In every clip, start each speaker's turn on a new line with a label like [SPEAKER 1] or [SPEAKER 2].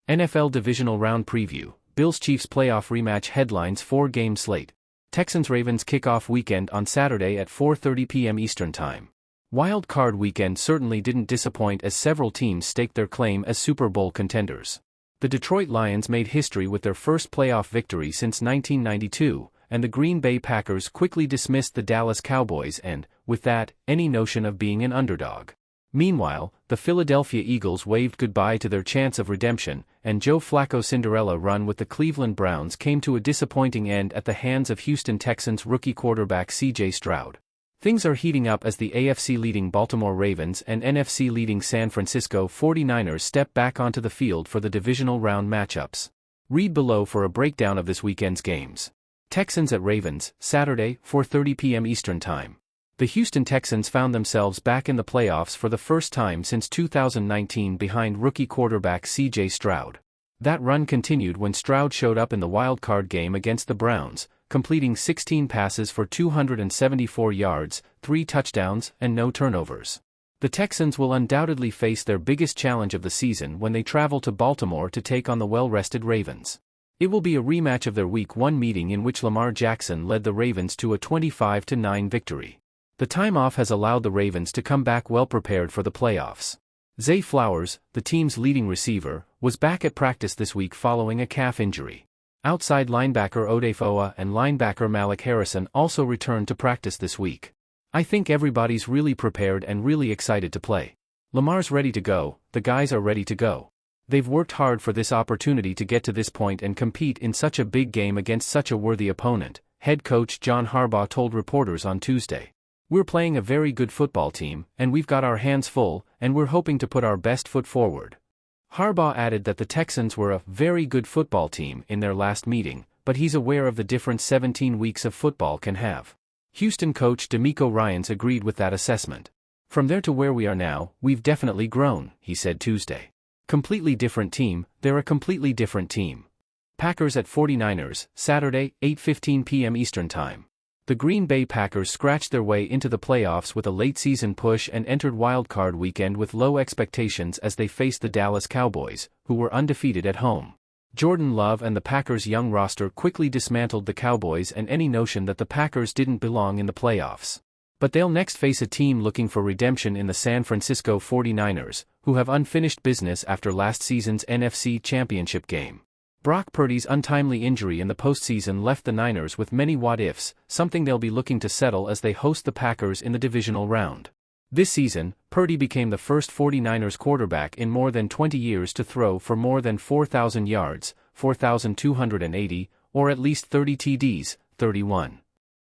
[SPEAKER 1] NFL Divisional Round Preview, Bills-Chiefs Playoff Rematch Headlines 4-Game Slate. Texans-Ravens Kickoff Weekend on Saturday at 4:30 p.m. Eastern Time. Wild Card Weekend certainly didn't disappoint as several teams staked their claim as Super Bowl contenders. The Detroit Lions made history with their first playoff victory since 1992, and the Green Bay Packers quickly dismissed the Dallas Cowboys and, with that, any notion of being an underdog. Meanwhile, the Philadelphia Eagles waved goodbye to their chance of redemption, and Joe Flacco's Cinderella run with the Cleveland Browns came to a disappointing end at the hands of Houston Texans rookie quarterback C.J. Stroud. Things are heating up as the AFC-leading Baltimore Ravens and NFC-leading San Francisco 49ers step back onto the field for the divisional round matchups. Read below for a breakdown of this weekend's games. Texans at Ravens, Saturday, 4:30 p.m. Eastern Time. The Houston Texans found themselves back in the playoffs for the first time since 2019 behind rookie quarterback C.J. Stroud. That run continued when Stroud showed up in the wild-card game against the Browns, completing 16 passes for 274 yards, 3 touchdowns, and no turnovers. The Texans will undoubtedly face their biggest challenge of the season when they travel to Baltimore to take on the well-rested Ravens. It will be a rematch of their Week 1 meeting in which Lamar Jackson led the Ravens to a 25-9 victory. The time off has allowed the Ravens to come back well prepared for the playoffs. Zay Flowers, the team's leading receiver, was back at practice this week following a calf injury. Outside linebacker Odafe and linebacker Malik Harrison also returned to practice this week. I think everybody's really prepared and really excited to play. Lamar's ready to go, the guys are ready to go. They've worked hard for this opportunity to get to this point and compete in such a big game against such a worthy opponent, head coach John Harbaugh told reporters on Tuesday. We're playing a very good football team, and we've got our hands full, and we're hoping to put our best foot forward. Harbaugh added that the Texans were a very good football team in their last meeting, but he's aware of the difference 17 weeks of football can have. Houston coach DeMeco Ryans agreed with that assessment. From there to where we are now, we've definitely grown, he said Tuesday. Completely different team, they're a completely different team. Packers at 49ers, Saturday, 8:15 p.m. Eastern Time. The Green Bay Packers scratched their way into the playoffs with a late-season push and entered wildcard weekend with low expectations as they faced the Dallas Cowboys, who were undefeated at home. Jordan Love and the Packers' young roster quickly dismantled the Cowboys and any notion that the Packers didn't belong in the playoffs. But they'll next face a team looking for redemption in the San Francisco 49ers, who have unfinished business after last season's NFC Championship game. Brock Purdy's untimely injury in the postseason left the Niners with many what-ifs, something they'll be looking to settle as they host the Packers in the divisional round. This season, Purdy became the first 49ers quarterback in more than 20 years to throw for more than 4,000 yards, 4,280, or at least 30 TDs, 31.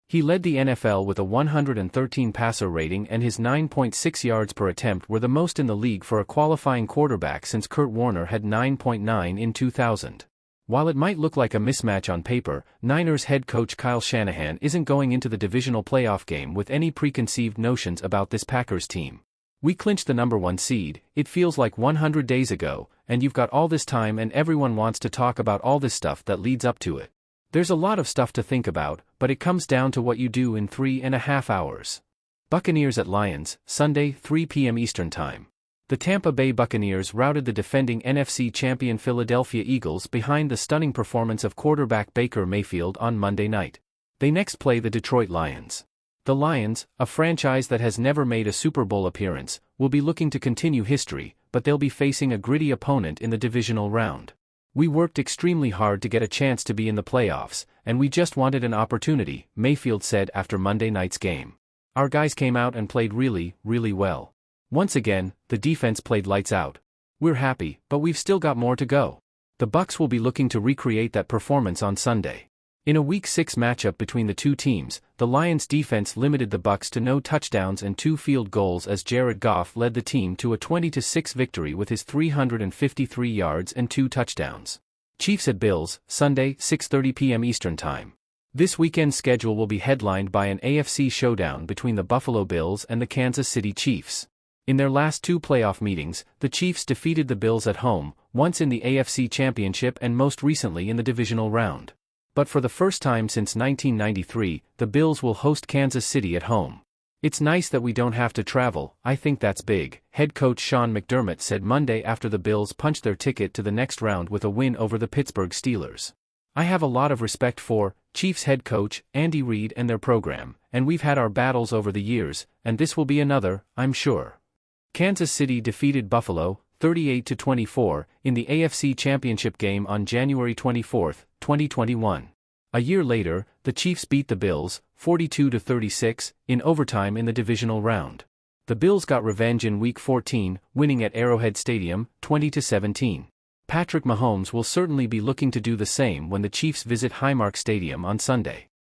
[SPEAKER 1] He led the NFL with a 113 passer rating, and his 9.6 yards per attempt were the most in the league for a qualifying quarterback since Kurt Warner had 9.9 in 2000. While it might look like a mismatch on paper, Niners head coach Kyle Shanahan isn't going into the divisional playoff game with any preconceived notions about this Packers team. We clinched the number 1 seed, it feels like 100 days ago, and you've got all this time and everyone wants to talk about all this stuff that leads up to it. There's a lot of stuff to think about, but it comes down to what you do in 3.5 hours. Buccaneers at Lions, Sunday, 3 p.m. Eastern Time. The Tampa Bay Buccaneers routed the defending NFC champion Philadelphia Eagles behind the stunning performance of quarterback Baker Mayfield on Monday night. They next play the Detroit Lions. The Lions, a franchise that has never made a Super Bowl appearance, will be looking to continue history, but they'll be facing a gritty opponent in the divisional round. We worked extremely hard to get a chance to be in the playoffs, and we just wanted an opportunity, Mayfield said after Monday night's game. Our guys came out and played really, really well. Once again, the defense played lights out. We're happy, but we've still got more to go. The Bucs will be looking to recreate that performance on Sunday. In a Week 6 matchup between the two teams, the Lions' defense limited the Bucs to no touchdowns and 2 field goals as Jared Goff led the team to a 20-6 victory with his 353 yards and 2 touchdowns. Chiefs at Bills, Sunday, 6:30 p.m. Eastern Time. This weekend's schedule will be headlined by an AFC showdown between the Buffalo Bills and the Kansas City Chiefs. In their last 2 playoff meetings, the Chiefs defeated the Bills at home, once in the AFC Championship and most recently in the divisional round. But for the first time since 1993, the Bills will host Kansas City at home. "It's nice that we don't have to travel, I think that's big," head coach Sean McDermott said Monday after the Bills punched their ticket to the next round with a win over the Pittsburgh Steelers. "I have a lot of respect for Chiefs head coach Andy Reid and their program, and we've had our battles over the years, and this will be another, I'm sure." Kansas City defeated Buffalo 38-24 in the AFC Championship game on January 24, 2021. A year later, the Chiefs beat the Bills 42-36 in overtime in the divisional round. The Bills got revenge in Week 14, winning at Arrowhead Stadium 20-17. Patrick Mahomes will certainly be looking to do the same when the Chiefs visit Highmark Stadium on Sunday.